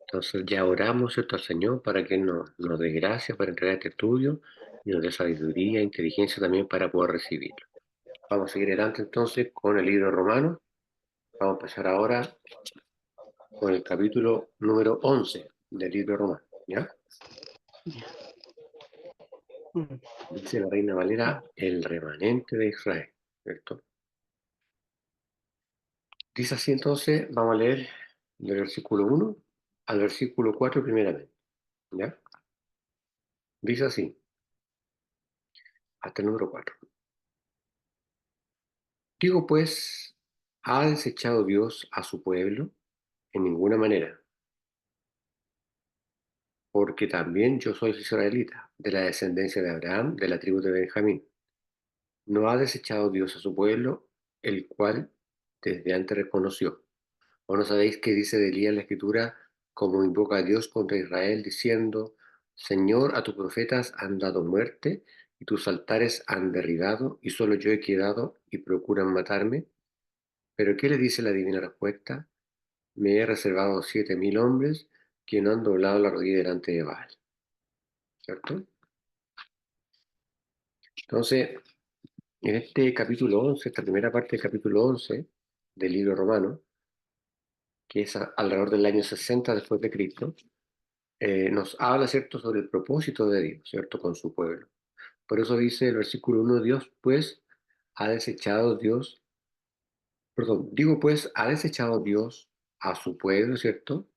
Entonces ya oramos, ¿cierto?, al Señor para que nos dé gracia para entregar este estudio y nos dé sabiduría e inteligencia también para poder recibirlo. Vamos a seguir adelante entonces con el libro romano. Vamos a empezar ahora con el capítulo número 11 del libro romano, ¿ya? Mm. Dice la Reina Valera, el remanente de Israel, ¿cierto? Dice así entonces, vamos a leer del versículo 1 al versículo 4 primeramente, ¿ya? Dice así, hasta el número 4. Digo pues, ¿ha desechado Dios a su pueblo? En ninguna manera, porque también yo soy israelita, de la descendencia de Abraham, de la tribu de Benjamín. ¿No ha desechado Dios a su pueblo, el cual desde antes reconoció? ¿O no sabéis qué dice de Elías en la Escritura, como invoca a Dios contra Israel, diciendo, Señor, a tus profetas han dado muerte, y tus altares han derribado, y solo yo he quedado, y procuran matarme? ¿Pero qué le dice la divina respuesta? Me he reservado 7.000 hombres que no han doblado la rodilla delante de Baal. ¿Cierto? Entonces, en este capítulo 11, esta primera parte del capítulo 11 del libro romano, que es alrededor del año 60 después de Cristo, nos habla, ¿cierto?, sobre el propósito de Dios, ¿cierto?, con su pueblo. Por eso dice el versículo 1, Dios, pues, ha desechado Dios, perdón, digo, pues, ha desechado Dios a su pueblo, ¿cierto?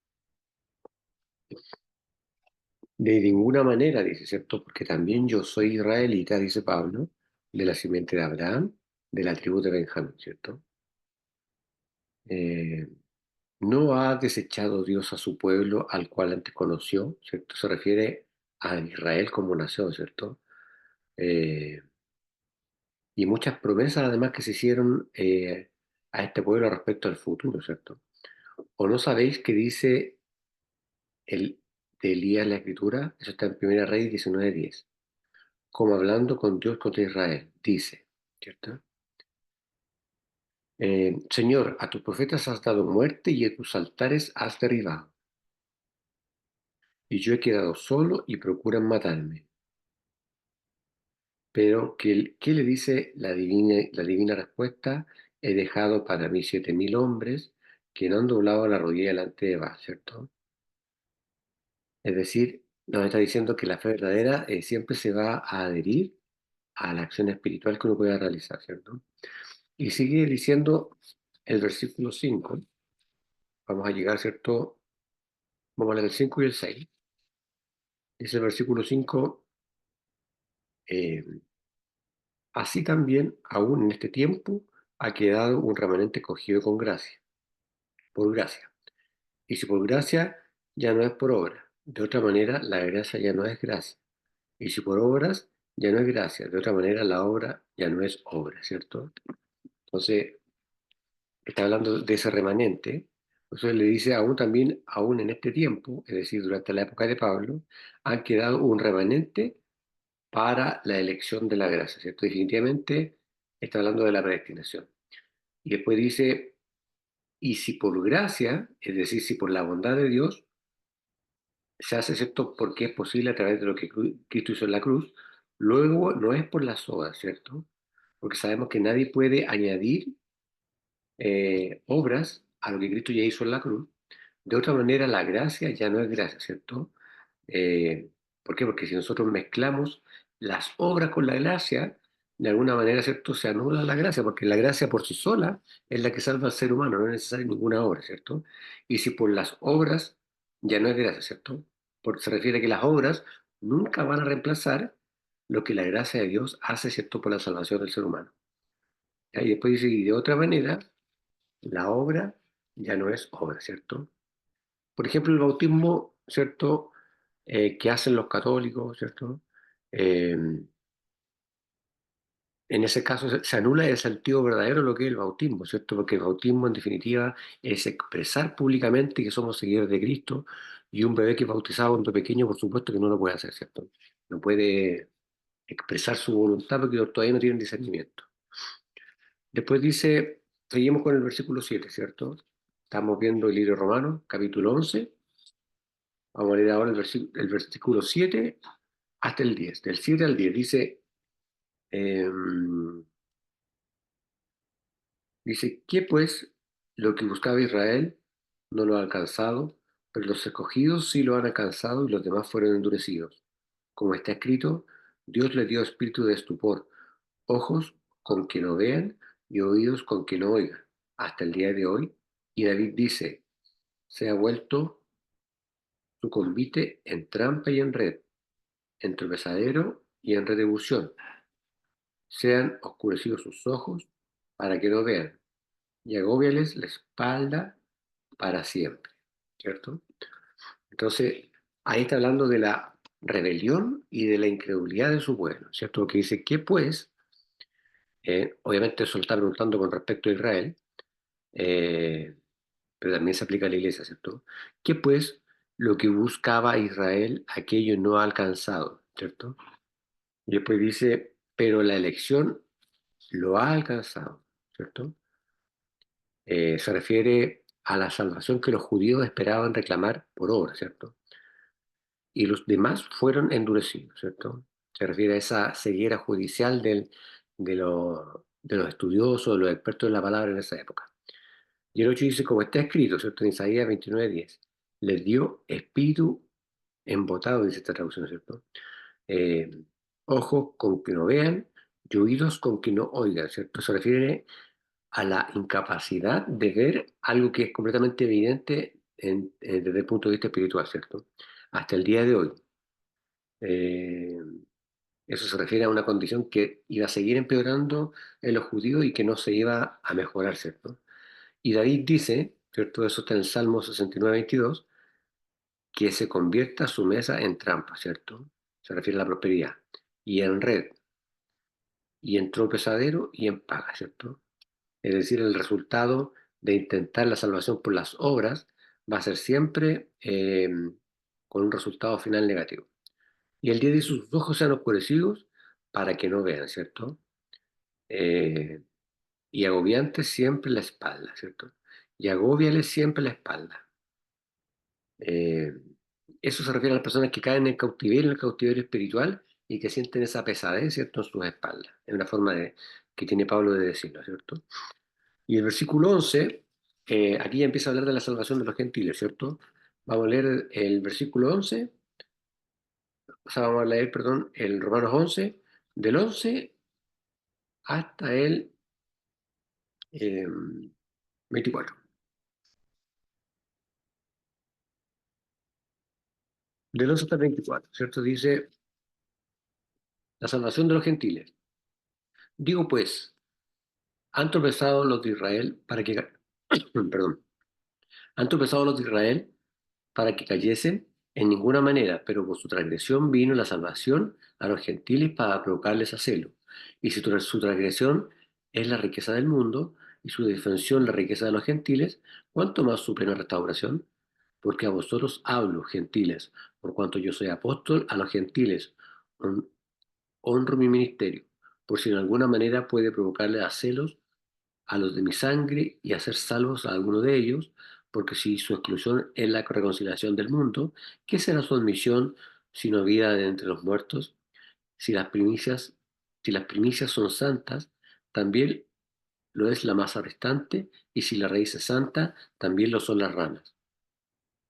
De ninguna manera, dice, ¿cierto? Porque también yo soy israelita, dice Pablo, de la simiente de Abraham, de la tribu de Benjamín, ¿cierto? Eh, no ha desechado Dios a su pueblo al cual antes conoció, ¿cierto? Se refiere a Israel como nación, ¿cierto? Eh, y muchas promesas además que se hicieron a este pueblo respecto al futuro, ¿cierto? ¿O no sabéis qué dice el de Elías en la Escritura? Eso está en Primera Reyes 19:10. Como hablando con Dios contra Israel, dice, ¿cierto? Señor, a tus profetas has dado muerte y a tus altares has derribado, y yo he quedado solo y procuran matarme. Pero, ¿qué le dice la divina respuesta? He dejado para mí 7.000 hombres que no han doblado la rodilla delante de Baal, ¿cierto? Es decir, nos está diciendo que la fe verdadera siempre se va a adherir a la acción espiritual que uno pueda realizar, ¿cierto? Y sigue diciendo el versículo 5. Vamos a llegar, ¿cierto? Vamos a leer el 5 y el 6. Dice el versículo 5, eh, así también, aún en este tiempo, ha quedado un remanente cogido con gracia, por gracia. Y si por gracia, ya no es por obra. De otra manera, la gracia ya no es gracia. Y si por obras, ya no es gracia. De otra manera, la obra ya no es obra, ¿cierto? Entonces, está hablando de ese remanente. Entonces le dice, aún también, aún en este tiempo, es decir, durante la época de Pablo, han quedado un remanente para la elección de la gracia, ¿cierto? Definitivamente está hablando de la predestinación. Y después dice, y si por gracia, es decir, si por la bondad de Dios, se hace esto porque es posible a través de lo que Cristo hizo en la cruz, luego no es por las obras, ¿cierto? Porque sabemos que nadie puede añadir obras a lo que Cristo ya hizo en la cruz. De otra manera, la gracia ya no es gracia, ¿cierto? ¿Por qué? Porque si nosotros mezclamos las obras con la gracia, de alguna manera, ¿cierto?, se anula la gracia, porque la gracia por sí sola es la que salva al ser humano, no es necesaria ninguna obra, ¿cierto? Y si por las obras ya no es gracia, ¿cierto? Porque se refiere a que las obras nunca van a reemplazar lo que la gracia de Dios hace, ¿cierto?, por la salvación del ser humano. ¿Ya? Y después dice, y de otra manera, la obra ya no es obra, ¿cierto? Por ejemplo, el bautismo, ¿cierto?, que hacen los católicos, ¿cierto? Eh, en ese caso se anula el sentido verdadero de lo que es el bautismo, ¿cierto? Porque el bautismo, en definitiva, es expresar públicamente que somos seguidores de Cristo, y un bebé que es bautizado cuando pequeño, por supuesto que no lo puede hacer, ¿cierto? No puede expresar su voluntad porque todavía no tienen discernimiento. Después dice, seguimos con el versículo 7, ¿cierto? Estamos viendo el libro romano, capítulo 11. Vamos a leer ahora el versículo 7 hasta el 10. Del 7 al 10 dice, eh, dice, ¿qué pues lo que buscaba Israel no lo ha alcanzado? Pero los escogidos sí lo han alcanzado y los demás fueron endurecidos. Como está escrito, Dios le dio espíritu de estupor, ojos con que no vean y oídos con que no oigan, hasta el día de hoy. Y David dice, se ha vuelto su convite en trampa y en red, en tropezadero y en retribución. Sean oscurecidos sus ojos para que no vean, y agóbiales la espalda para siempre. ¿Cierto? Entonces, ahí está hablando de la rebelión y de la incredulidad de su pueblo, ¿cierto? Que dice que pues, obviamente eso lo está preguntando con respecto a Israel, eh, pero también se aplica a la iglesia, ¿cierto? Que pues lo que buscaba Israel, aquello no ha alcanzado, ¿cierto? Y después dice, pero la elección lo ha alcanzado, ¿cierto? Se refiere a la salvación que los judíos esperaban reclamar por obra, ¿cierto? Y los demás fueron endurecidos, ¿cierto? Se refiere a esa ceguera judicial de los estudiosos, de los expertos en la palabra en esa época. Y el 8 dice, como está escrito, ¿cierto? En Isaías 29:10, les dio espíritu embotado, dice esta traducción, ¿cierto? Eh, ojos con que no vean y oídos con que no oigan, ¿cierto? Se refiere a la incapacidad de ver algo que es completamente evidente desde el punto de vista espiritual, ¿cierto? Hasta el día de hoy. Eh, Eso se refiere a una condición que iba a seguir empeorando en los judíos y que no se iba a mejorar, ¿cierto? Y David dice, ¿cierto? Eso está en el Salmo 69:22, que se convierta su mesa en trampa, ¿cierto? Se refiere a la prosperidad. Y en red, y en tropezadero y en paga, ¿cierto? Es decir, el resultado de intentar la salvación por las obras va a ser siempre con un resultado final negativo. Y el día de sus ojos sean oscurecidos para que no vean, ¿cierto? Eh, y agobiante siempre la espalda, ¿cierto? Y agóbiale siempre la espalda. Eh, Eso se refiere a las personas que caen en el cautiverio espiritual y que sienten esa pesadez, ¿cierto? En sus espaldas. Es una forma que tiene Pablo de decirlo, ¿cierto? Y el versículo 11, aquí ya empieza a hablar de la salvación de los gentiles, ¿cierto? Vamos a leer el versículo 11, o sea, vamos a leer, perdón, el Romanos 11, del 11 hasta el 24. Del 11 hasta el 24, ¿cierto? Dice, la salvación de los gentiles. Digo pues, han tropezado los de Israel para que, perdón, han tropezado los de Israel para que cayesen en ninguna manera, pero por su transgresión vino la salvación a los gentiles para provocarles a celo. Y si su transgresión es la riqueza del mundo y su defensión la riqueza de los gentiles, ¿cuánto más su plena restauración? Porque a vosotros hablo, gentiles, por cuanto yo soy apóstol a los gentiles, honro mi ministerio, por si en alguna manera puede provocarle a celos a los de mi sangre y hacer salvos a alguno de ellos, porque si su exclusión es la reconciliación del mundo, ¿qué será su admisión sino vida de entre los muertos? Si las primicias, si las primicias son santas, también lo es la masa restante, y si la raíz es santa, también lo son las ramas.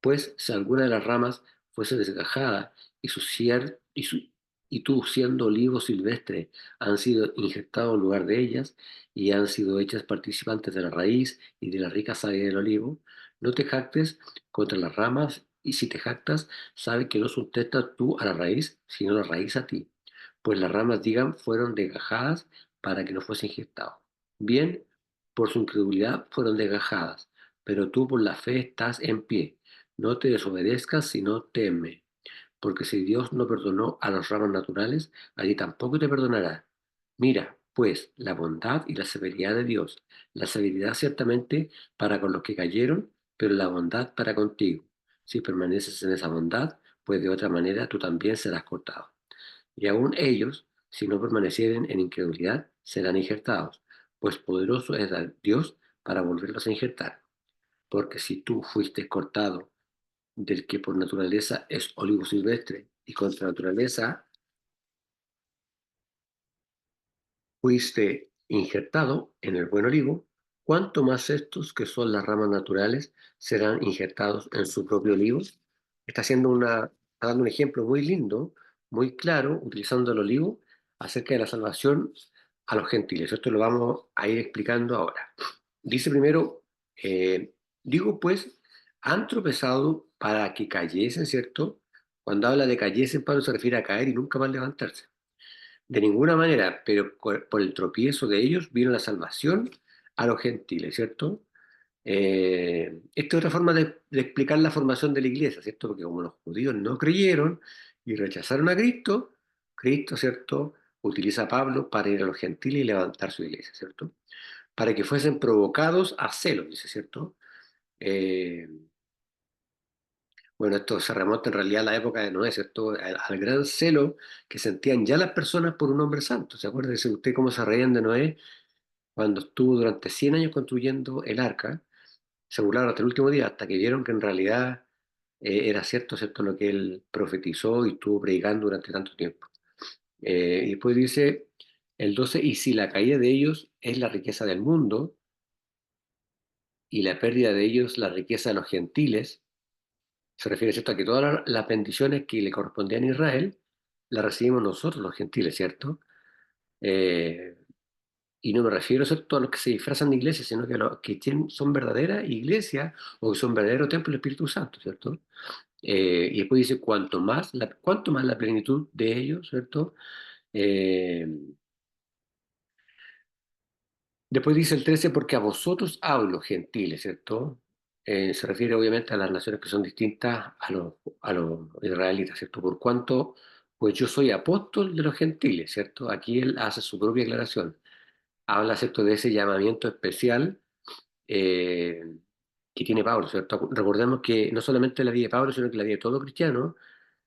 Pues si alguna de las ramas fuese desgajada y, su cier- y, su- y tú, siendo olivo silvestre, han sido injertados en lugar de ellas y han sido hechas participantes de la raíz y de la rica savia del olivo, no te jactes contra las ramas, y si te jactas, sabe que no sustentas tú a la raíz, sino la raíz a ti. Pues las ramas, digan, fueron desgajadas para que no fuese injertado. Bien, por su incredulidad fueron desgajadas, pero tú por la fe estás en pie. No te desobedezcas, sino teme, porque si Dios no perdonó a las ramas naturales, a ti tampoco te perdonará. Mira, pues, la bondad y la severidad de Dios, la severidad ciertamente para con los que cayeron, pero la bondad para contigo. Si permaneces en esa bondad, pues de otra manera tú también serás cortado. Y aun ellos, si no permanecieren en incredulidad, serán injertados, pues poderoso es Dios para volverlos a injertar. porque si tú fuiste cortado del que por naturaleza es olivo silvestre y contra naturaleza fuiste injertado en el buen olivo, cuánto más estos, que son las ramas naturales, serán injertados en su propio olivo. Está dando un ejemplo muy lindo, muy claro, utilizando el olivo, acerca de la salvación a los gentiles. Esto lo vamos a ir explicando ahora. Dice primero, digo pues, han tropezado para que cayesen, ¿cierto? Cuando habla de cayesen, Pablo se refiere a caer y nunca más levantarse. De ninguna manera, pero por el tropiezo de ellos vino la salvación a los gentiles, ¿cierto? Esta es otra forma de explicar la formación de la iglesia, ¿cierto? Porque como los judíos no creyeron y rechazaron a Cristo, Cristo, ¿cierto? Utiliza a Pablo para ir a los gentiles y levantar su iglesia, ¿cierto? Para que fuesen provocados a celos, dice, ¿cierto? Eh, bueno, esto se remonta en realidad a la época de Noé, ¿cierto? Al gran celo que sentían ya las personas por un hombre santo. ¿Se acuerda de usted cómo se reían de Noé cuando estuvo durante 100 años construyendo el arca? Se burlaron hasta el último día, hasta que vieron que en realidad era cierto, cierto lo que él profetizó y estuvo predicando durante tanto tiempo. Y después dice el 12, y si la caída de ellos es la riqueza del mundo y la pérdida de ellos la riqueza de los gentiles, se refiere, ¿cierto?, a que todas las bendiciones que le correspondían a Israel las recibimos nosotros los gentiles, ¿cierto? Eh, y no me refiero, ¿cierto?, a los que se disfrazan de iglesia, sino que a los que son verdaderas iglesias o que son verdaderos templos del Espíritu Santo, ¿cierto? Y después dice, cuanto más la plenitud de ellos, ¿cierto? Eh, Después dice el 13 porque a vosotros hablo, gentiles, ¿cierto? Se refiere obviamente a las naciones que son distintas a los israelitas, ¿cierto? Por cuanto, pues yo soy apóstol de los gentiles, ¿cierto? Aquí él hace su propia aclaración. Habla, ¿cierto?, de ese llamamiento especial eh, que tiene Pablo, ¿cierto? Recordemos que no solamente la vida de Pablo, sino que la vida de todo cristiano,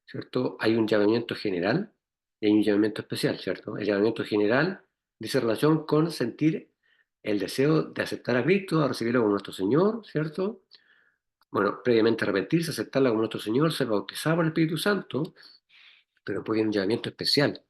¿cierto? Hay un llamamiento general y hay un llamamiento especial, ¿cierto? El llamamiento general dice relación con sentir el deseo de aceptar a Cristo, a recibirlo como nuestro Señor, ¿cierto? Bueno, previamente arrepentirse, aceptarlo como nuestro Señor, ser bautizado por el Espíritu Santo, pero después hay un llamamiento especial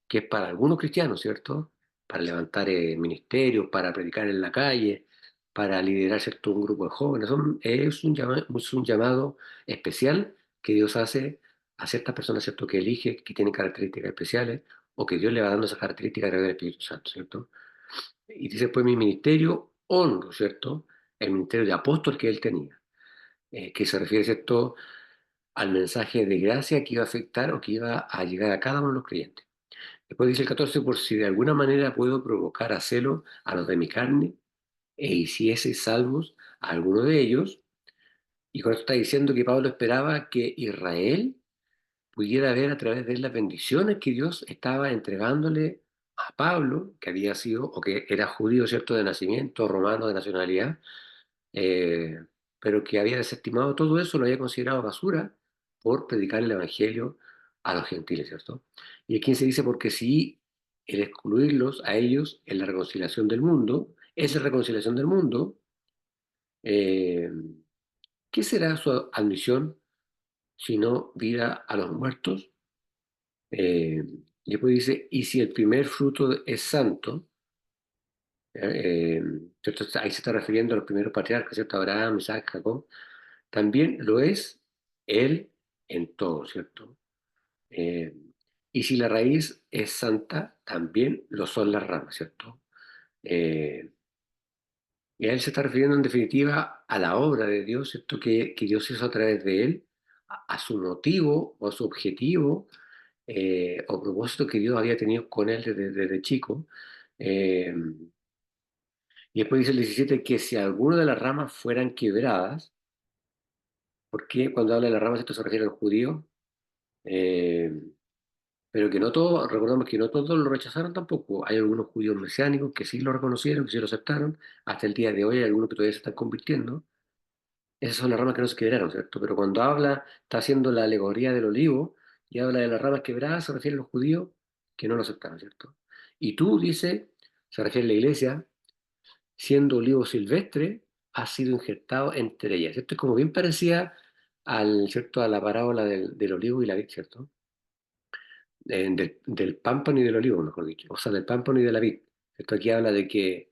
que es para algunos cristianos, ¿cierto? Para levantar ministerios, para predicar en la calle, para liderar, ¿cierto?, un grupo de jóvenes. Es un llamado especial que Dios hace a ciertas personas, ¿cierto?, que elige, que tienen características especiales, o que Dios le va dando esas características a través del Espíritu Santo, ¿cierto? Y dice, pues mi ministerio honro, ¿cierto?, el ministerio de apóstol que él tenía, que se refiere, ¿cierto?, al mensaje de gracia que iba a afectar o que iba a llegar a cada uno de los creyentes. Después dice el 14, por si de alguna manera puedo provocar a celo a los de mi carne, e hiciese salvos a alguno de ellos. Y con esto está diciendo que Pablo esperaba que Israel pudiera ver a través de él las bendiciones que Dios estaba entregándole a Pablo, que había sido, o que era judío, ¿cierto?, de nacimiento, romano de nacionalidad, eh, pero que había desestimado todo eso, lo había considerado basura por predicar el Evangelio a los gentiles, ¿cierto? Y aquí se dice, porque si el excluirlos a ellos en la reconciliación del mundo, esa reconciliación del mundo, eh, ¿qué será su admisión sino vida a los muertos? Y después dice, y si el primer fruto es santo, eh, ¿cierto? Ahí se está refiriendo a los primeros patriarcas, ¿cierto? Abraham, Isaac, Jacob. También lo es él en todo, ¿cierto? Eh, y si la raíz es santa, también lo son las ramas, ¿cierto? Eh, y a él se está refiriendo en definitiva a la obra de Dios, ¿cierto? Que Dios hizo a través de él, a su motivo o a su objetivo o propósito que Dios había tenido con él desde chico. Eh, y después dice el 17 que si alguna de las ramas fueran quebradas, porque cuando habla de las ramas esto se refiere al judío, eh, pero que no todos, recordamos que no todos lo rechazaron tampoco. Hay algunos judíos mesiánicos que sí lo reconocieron, que sí lo aceptaron. Hasta el día de hoy hay algunos que todavía se están convirtiendo. Esas son las ramas que no se quebraron, ¿cierto? Pero cuando habla, está haciendo la alegoría del olivo y habla de las ramas quebradas, se refiere a los judíos que no lo aceptaron, ¿cierto? Y tú, dice, se refiere a la iglesia, siendo olivo silvestre, ha sido injertado entre ellas. Esto es como bien parecida ¿cierto? A la parábola del olivo y la vid, ¿cierto? Del pámpano y del olivo, mejor dicho. O sea, del pámpano y de la vid. Esto aquí habla de que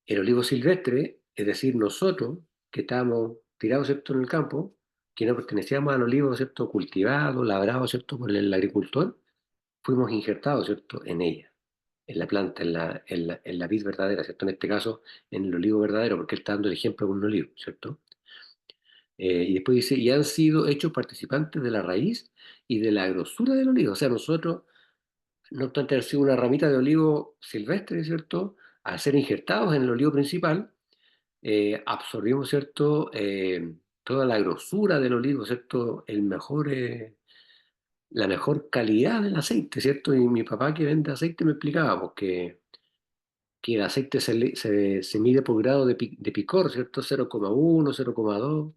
el olivo silvestre, es decir, nosotros que estábamos tirados, ¿cierto? En el campo, que no pertenecíamos al olivo, ¿cierto? Cultivado, labrado, ¿cierto? Por el agricultor, fuimos injertados, ¿cierto? En ella, en la planta, en la vid verdadera, ¿cierto? En este caso, en el olivo verdadero, porque él está dando el ejemplo con un olivo, ¿cierto? Y después dice, y han sido hechos participantes de la raíz y de la grosura del olivo. O sea, nosotros, no obstante haber sido una ramita de olivo silvestre, ¿cierto? Al ser injertados en el olivo principal, absorbimos, ¿cierto? Toda la grosura del olivo, ¿cierto? La mejor calidad del aceite, ¿cierto? Y mi papá que vende aceite me explicaba, porque que el aceite se mide por grado de picor, ¿cierto? 0,1, 0,2,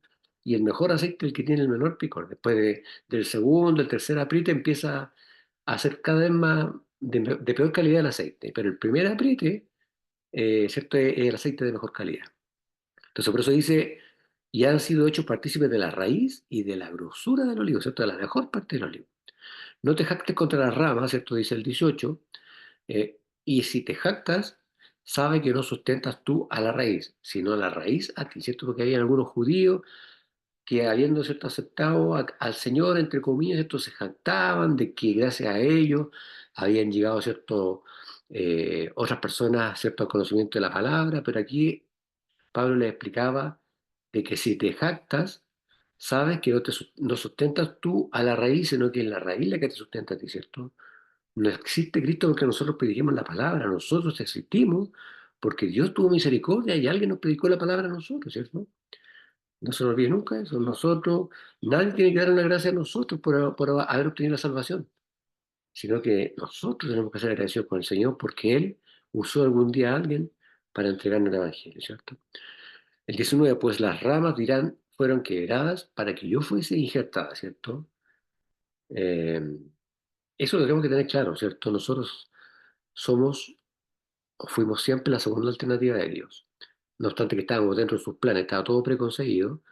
y el mejor aceite es el que tiene el menor picor. Después del segundo, el tercer apriete empieza a ser cada vez más de peor calidad el aceite, pero el primer apriete, ¿cierto? Es el aceite de mejor calidad. Entonces, por eso dice, y han sido hechos partícipes de la raíz y de la grosura del olivo, ¿cierto? De la mejor parte del olivo. No te jactes contra las ramas, ¿cierto? Dice el 18, y si te jactas, sabe que no sustentas tú a la raíz, sino a la raíz a ti, ¿cierto? Porque hay algunos judíos que habiendo, ¿cierto? Aceptado al Señor, entre comillas, ¿cierto? Se jactaban de que gracias a ellos habían llegado, ¿cierto? Otras personas, ¿cierto? Al conocimiento de la palabra, pero aquí Pablo les explicaba de que si te jactas, sabes que no sustentas tú a la raíz, sino que es la raíz la que te sustenta a ti, ¿cierto? No existe Cristo porque nosotros predicamos la palabra, nosotros existimos porque Dios tuvo misericordia y alguien nos predicó la palabra a nosotros, ¿cierto? No se nos olvide nunca eso. Nosotros, nadie tiene que dar una gracia a nosotros por haber obtenido la salvación, sino que nosotros tenemos que ser agradecidos con el Señor porque Él usó algún día a alguien para entregarnos el Evangelio, ¿cierto? El 19, pues las ramas dirán, fueron quebradas para que yo fuese injertada, ¿cierto? Eh, Eso lo tenemos que tener claro, ¿cierto? Nosotros somos o fuimos siempre la segunda alternativa de Dios. No obstante que estábamos dentro de sus planes, estaba todo preconcebido,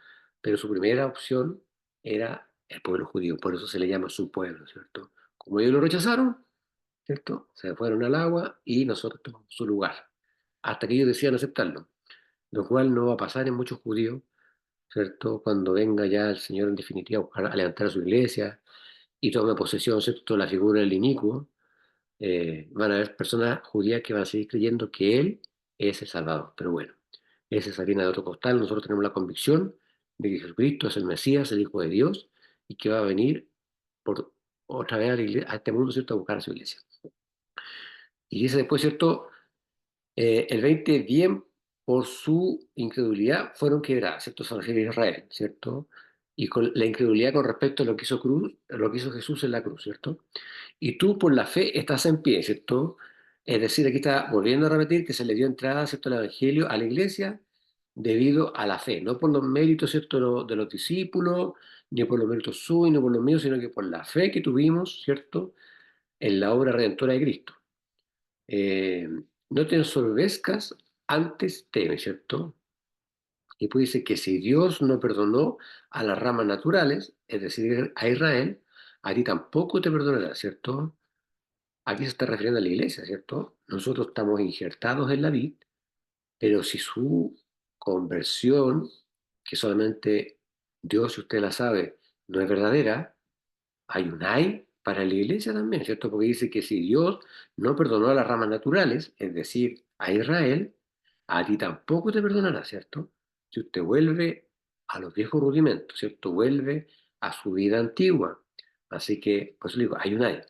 pero su primera opción era el pueblo judío, por eso se le llama su pueblo, ¿cierto? Como ellos lo rechazaron, ¿cierto? Se fueron al agua y nosotros tomamos su lugar, hasta que ellos decían aceptarlo, lo cual no va a pasar en muchos judíos, ¿cierto? Cuando venga ya el Señor en definitiva a levantar a su iglesia y tome posesión, ¿cierto? La figura del inicuo, van a haber personas judías que van a seguir creyendo que Él es el Salvador. Pero bueno, esa es harina de otro costal. Nosotros tenemos la convicción de que Jesucristo es el Mesías, el Hijo de Dios, y que va a venir por otra vez a este mundo, ¿cierto? A buscar a su iglesia. Y dice después, ¿cierto? El 20 bien por su incredulidad fueron quebradas, ¿cierto? Se refiere a Israel, ¿cierto? Y con la incredulidad con respecto a lo que hizo lo que hizo Jesús en la cruz, ¿cierto? Y tú por la fe estás en pie, ¿cierto? Es decir, aquí está volviendo a repetir que se le dio entrada, ¿cierto?, al Evangelio, a la iglesia, debido a la fe, no por los méritos, ¿cierto?, de los discípulos, ni por los méritos suyos, ni por los míos, sino que por la fe que tuvimos, ¿cierto?, en la obra redentora de Cristo. Eh, no te ensorbezcas, antes teme, ¿cierto? Y pues dice que si Dios no perdonó a las ramas naturales, es decir, a Israel, a ti tampoco te perdonará, ¿cierto? Aquí se está refiriendo a la iglesia, ¿cierto? Nosotros estamos injertados en la vid, pero si su conversión, que solamente Dios, si usted la sabe, no es verdadera, hay un ay para la iglesia también, ¿cierto? Porque dice que si Dios no perdonó a las ramas naturales, es decir, a Israel, a ti tampoco te perdonará, ¿cierto? Si usted vuelve a los viejos rudimentos, ¿cierto? Vuelve a su vida antigua. Así que, pues le digo, hay un ay.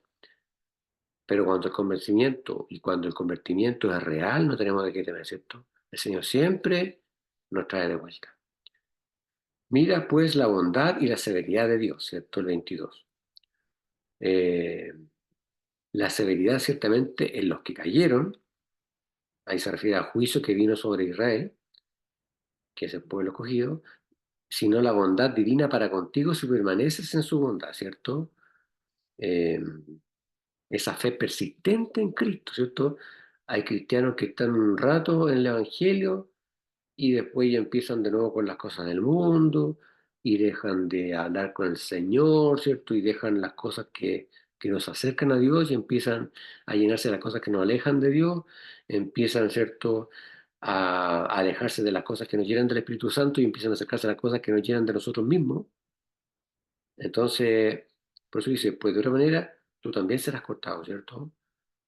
Pero cuando el convertimiento es real, no tenemos de qué temer, ¿cierto? El Señor siempre nos trae de vuelta. Mira pues la bondad y la severidad de Dios, ¿cierto? El 22. Eh, la severidad ciertamente en los que cayeron, ahí se refiere al juicio que vino sobre Israel, que es el pueblo escogido, sino la bondad divina para contigo si permaneces en su bondad, ¿cierto? Eh, esa fe persistente en Cristo, ¿cierto? Hay cristianos que están un rato en el Evangelio, y después ya empiezan de nuevo con las cosas del mundo y dejan de hablar con el Señor, ¿cierto? Y dejan las cosas que nos acercan a Dios y empiezan a llenarse de las cosas que nos alejan de Dios, empiezan, ¿cierto? A alejarse de las cosas que nos llenan del Espíritu Santo y empiezan a acercarse a las cosas que nos llenan de nosotros mismos. Entonces, por eso dice, pues de otra manera, tú también serás cortado, ¿cierto?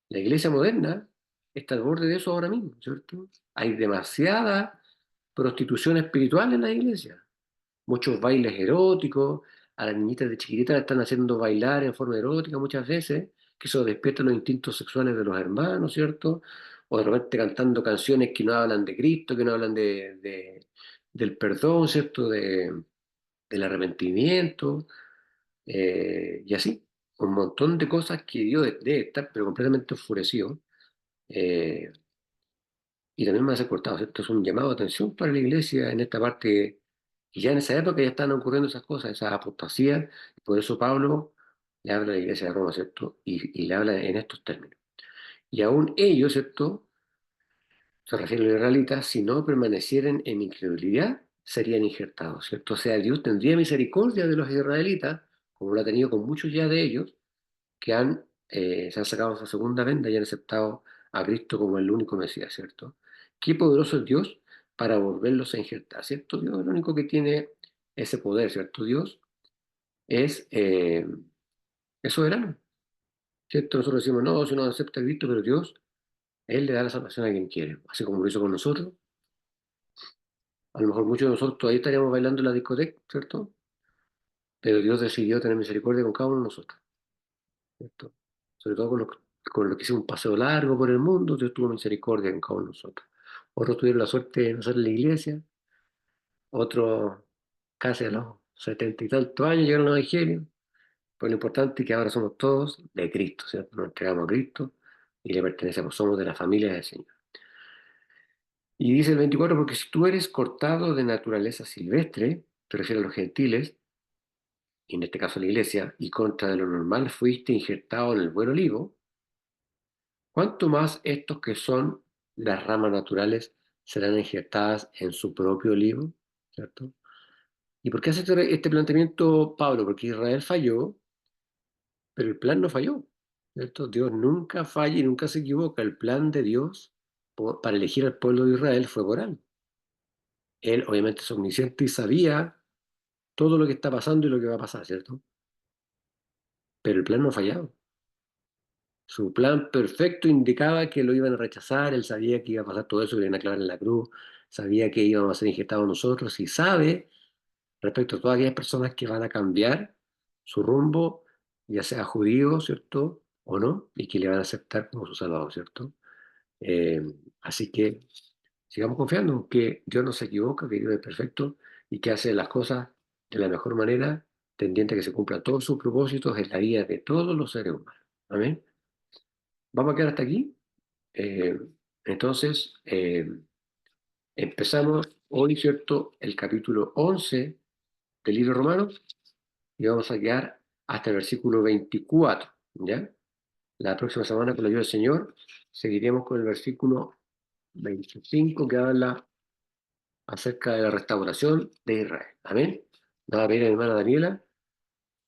La iglesia moderna está al borde de eso ahora mismo, ¿cierto? Hay demasiada prostitución espiritual en la iglesia, muchos bailes eróticos, a las niñitas de chiquititas las están haciendo bailar en forma erótica muchas veces, que eso despierta los instintos sexuales de los hermanos, ¿cierto? O de repente cantando canciones que no hablan de Cristo, que no hablan del perdón, ¿cierto? Del arrepentimiento, y así. Un montón de cosas que Dios debe estar pero completamente enfurecido. eh, y también me hace cortado, ¿cierto? Es un llamado de atención para la iglesia en esta parte, y ya en esa época ya están ocurriendo esas cosas, esas apostasías, y por eso Pablo le habla a la iglesia de Roma, ¿cierto? Y le habla en estos términos. Y aún ellos, ¿cierto? Se refiere a los israelitas, si no permanecieran en incredulidad, serían injertados, ¿cierto? O sea, Dios tendría misericordia de los israelitas, como lo ha tenido con muchos ya de ellos, que se han sacado esa segunda venda y han aceptado a Cristo como el único Mesías, ¿cierto? Qué poderoso es Dios para volverlos a injertar, ¿cierto? Dios es el único que tiene ese poder, ¿cierto? Dios es soberano, ¿cierto? Nosotros decimos, no, si no acepta a Cristo, pero Dios, Él le da la salvación a quien quiere, así como lo hizo con nosotros. A lo mejor muchos de nosotros todavía estaríamos bailando en la discoteca, ¿cierto? Pero Dios decidió tener misericordia con cada uno de nosotros, ¿cierto? Sobre todo con los que hicimos un paseo largo por el mundo, Dios tuvo misericordia con cada uno de nosotros. Otros tuvieron la suerte de nacer en la iglesia, otros casi a los 70 y tantos años llegaron al Evangelio. Pero lo importante es que ahora somos todos de Cristo, ¿cierto? Nos entregamos a Cristo y le pertenecemos, somos de la familia del Señor. Y dice el 24, porque si tú eres cortado de naturaleza silvestre, te refiere a los gentiles, y en este caso la iglesia, y contra de lo normal fuiste injertado en el buen olivo, ¿cuánto más estos que son las ramas naturales serán injertadas en su propio olivo? ¿Cierto? ¿Y por qué hace este planteamiento Pablo? Porque Israel falló, pero el plan no falló. ¿Cierto? Dios nunca falla y nunca se equivoca. El plan de Dios para elegir al pueblo de Israel fue por él. Él obviamente es omnisciente y sabía todo lo que está pasando y lo que va a pasar, ¿cierto? Pero el plan no ha fallado. Su plan perfecto indicaba que lo iban a rechazar, él sabía que iba a pasar todo eso, que lo iban a clavar en la cruz, sabía que íbamos a ser injetados nosotros y sabe respecto a todas aquellas personas que van a cambiar su rumbo, ya sea judío, ¿cierto? O no, y que le van a aceptar como su salvador, ¿cierto? Eh, Así que sigamos confiando en que Dios no se equivoca, que Dios es perfecto y que hace las cosas de la mejor manera, tendiente a que se cumplan todos sus propósitos en la vida de todos los seres humanos. Amén. Vamos a quedar hasta aquí. Eh, entonces, empezamos hoy, ¿cierto? El capítulo 11 del libro romano y vamos a quedar hasta el versículo 24, ¿ya? La próxima semana, con la ayuda del Señor, seguiremos con el versículo 25 que habla acerca de la restauración de Israel. Amén. Nada, a pedir a mi hermana Daniela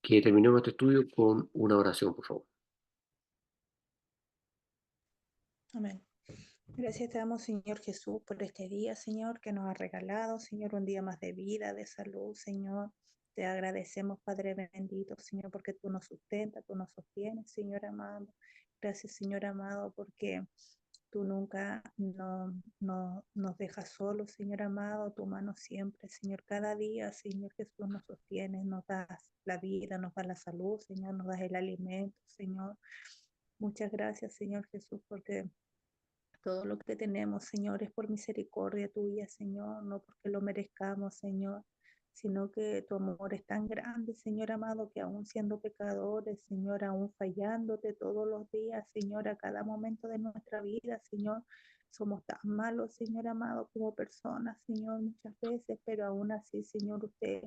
que terminemos este estudio con una oración, por favor. Amén. Gracias te damos, Señor Jesús, por este día, Señor, que nos ha regalado, Señor, un día más de vida, de salud, Señor. Te agradecemos, Padre bendito, Señor, porque tú nos sustentas, tú nos sostienes, Señor amado. Gracias, Señor amado, porque tú nunca nos dejas solos, Señor amado, tu mano siempre, Señor, cada día, Señor Jesús, nos sostienes, nos das la vida, nos das la salud, Señor, nos das el alimento, Señor. Muchas gracias, Señor Jesús, porque todo lo que tenemos, Señor, es por misericordia tuya, Señor, no porque lo merezcamos, Señor, sino que tu amor es tan grande, Señor amado, que aún siendo pecadores, Señor, aún fallándote todos los días, Señor, a cada momento de nuestra vida, Señor, somos tan malos, Señor amado, como personas, Señor, muchas veces, pero aún así, Señor, usted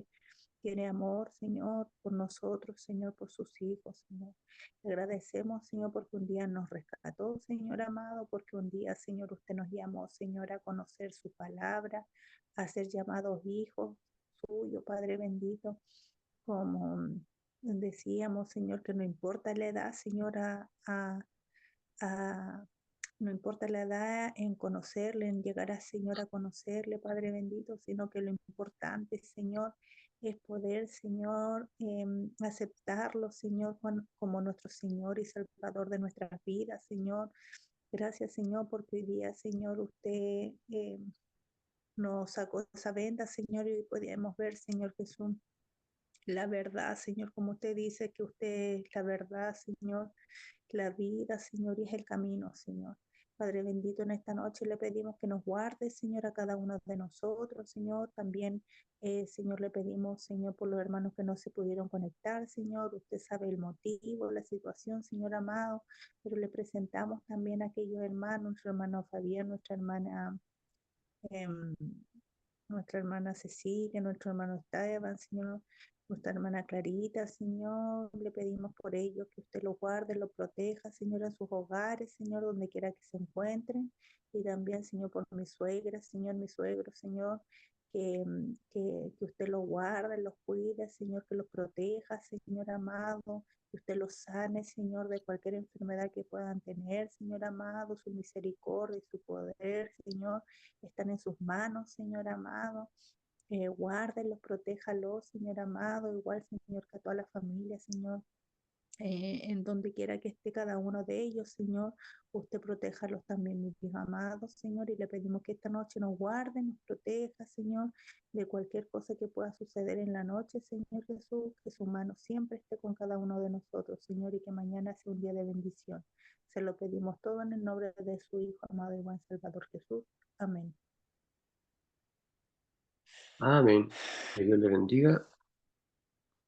tiene amor, Señor, por nosotros, Señor, por sus hijos, Señor. Le agradecemos, Señor, porque un día nos rescató, Señor amado, porque un día, Señor, usted nos llamó, Señor, a conocer su palabra, a ser llamados hijos suyos, Padre bendito, como decíamos, Señor, que no importa la edad, Señor, a- no importa la edad en conocerle, en llegar a Señor a conocerle, Padre bendito, sino que lo importante, Señor, es poder, Señor, aceptarlo, Señor, como nuestro Señor y Salvador de nuestras vidas, Señor. Gracias, Señor, porque hoy día, Señor, usted nos sacó esa venda, Señor, y hoy podíamos ver, Señor Jesús, la verdad, Señor, como usted dice que usted es la verdad, Señor, la vida, Señor, y es el camino, Señor. Padre bendito, en esta noche le pedimos que nos guarde, Señor, a cada uno de nosotros, Señor. También, Señor, le pedimos, Señor, por los hermanos que no se pudieron conectar, Señor. Usted sabe el motivo, la situación, Señor amado, pero le presentamos también a aquellos hermanos, nuestro hermano Fabián, em, nuestra hermana Cecilia, nuestro hermano Esteban, Señor, nuestra hermana Clarita, Señor, le pedimos por ellos que usted los guarde, los proteja, Señor, en sus hogares, Señor, donde quiera que se encuentren, y también, Señor, por mi suegra, Señor, mi suegro, Señor, que usted los guarde, los cuide, Señor, que los proteja, Señor amado, que usted los sane, Señor, de cualquier enfermedad que puedan tener, Señor amado, su misericordia y su poder, Señor, están en sus manos, Señor amado. Guárdelos, protéjalos, Señor amado, igual, Señor, que a toda la familia, Señor, en donde quiera que esté cada uno de ellos, Señor, usted protéjalos también, mis hijos amados, Señor, y le pedimos que esta noche nos guarde, nos proteja, Señor, de cualquier cosa que pueda suceder en la noche, Señor Jesús, que su mano siempre esté con cada uno de nosotros, Señor, y que mañana sea un día de bendición. Se lo pedimos todo en el nombre de su Hijo amado y buen Salvador Jesús. Amén. Amén. Que Dios le bendiga